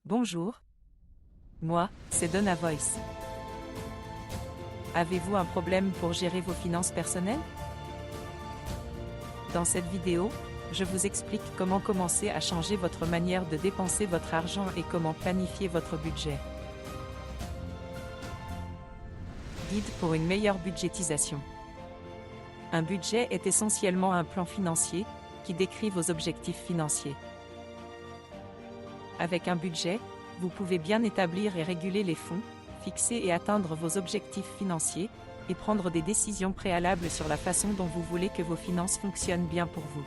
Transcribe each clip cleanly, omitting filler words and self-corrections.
Bonjour. Moi, c'est Donna Voice. Avez-vous un problème pour gérer vos finances personnelles? Dans cette vidéo, je vous explique comment commencer à changer votre manière de dépenser votre argent et comment planifier votre budget. Guide pour une meilleure budgétisation. Un budget est essentiellement un plan financier qui décrit vos objectifs financiers. Avec un budget, vous pouvez bien établir et réguler les fonds, fixer et atteindre vos objectifs financiers, et prendre des décisions préalables sur la façon dont vous voulez que vos finances fonctionnent bien pour vous.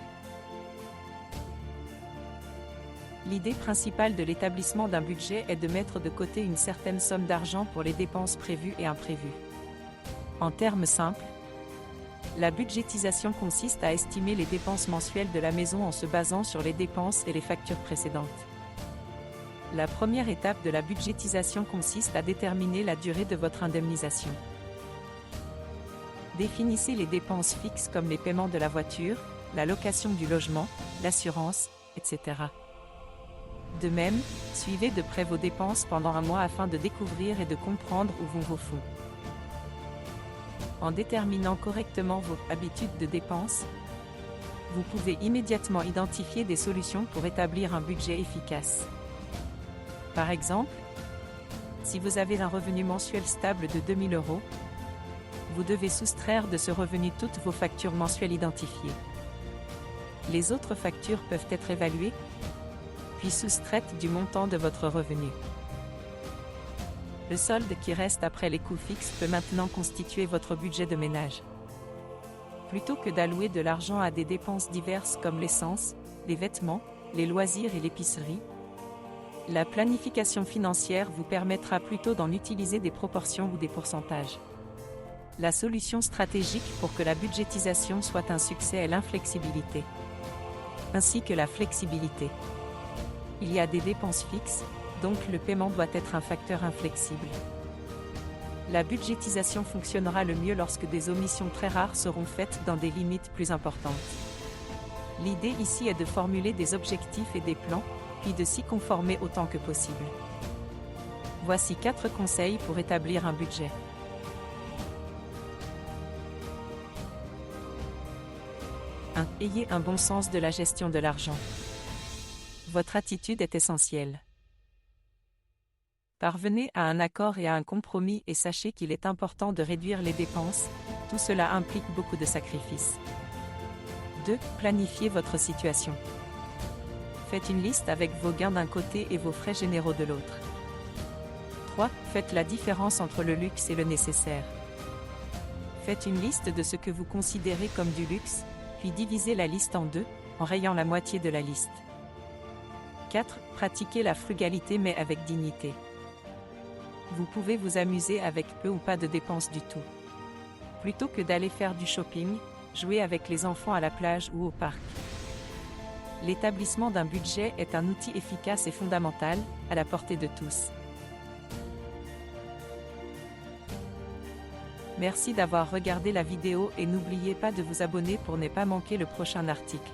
L'idée principale de l'établissement d'un budget est de mettre de côté une certaine somme d'argent pour les dépenses prévues et imprévues. En termes simples, la budgétisation consiste à estimer les dépenses mensuelles de la maison en se basant sur les dépenses et les factures précédentes. La première étape de la budgétisation consiste à déterminer la durée de votre indemnisation. Définissez les dépenses fixes comme les paiements de la voiture, la location du logement, l'assurance, etc. De même, suivez de près vos dépenses pendant un mois afin de découvrir et de comprendre où vont vos fonds. En déterminant correctement vos habitudes de dépenses, vous pouvez immédiatement identifier des solutions pour établir un budget efficace. Par exemple, si vous avez un revenu mensuel stable de 2 000 €, vous devez soustraire de ce revenu toutes vos factures mensuelles identifiées. Les autres factures peuvent être évaluées, puis soustraites du montant de votre revenu. Le solde qui reste après les coûts fixes peut maintenant constituer votre budget de ménage. Plutôt que d'allouer de l'argent à des dépenses diverses comme l'essence, les vêtements, les loisirs et l'épicerie, la planification financière vous permettra plutôt d'en utiliser des proportions ou des pourcentages. La solution stratégique pour que la budgétisation soit un succès est l'inflexibilité, ainsi que la flexibilité. Il y a des dépenses fixes, donc le paiement doit être un facteur inflexible. La budgétisation fonctionnera le mieux lorsque des omissions très rares seront faites dans des limites plus importantes. L'idée ici est de formuler des objectifs et des plans, puis de s'y conformer autant que possible. Voici 4 conseils pour établir un budget. 1. Ayez un bon sens de la gestion de l'argent. Votre attitude est essentielle. Parvenez à un accord et à un compromis et sachez qu'il est important de réduire les dépenses, tout cela implique beaucoup de sacrifices. 2. Planifiez votre situation. Faites une liste avec vos gains d'un côté et vos frais généraux de l'autre. 3. Faites la différence entre le luxe et le nécessaire. Faites une liste de ce que vous considérez comme du luxe, puis divisez la liste en deux, en rayant la moitié de la liste. 4. Pratiquez la frugalité mais avec dignité. Vous pouvez vous amuser avec peu ou pas de dépenses du tout. Plutôt que d'aller faire du shopping, jouez avec les enfants à la plage ou au parc. L'établissement d'un budget est un outil efficace et fondamental, à la portée de tous. Merci d'avoir regardé la vidéo et n'oubliez pas de vous abonner pour ne pas manquer le prochain article.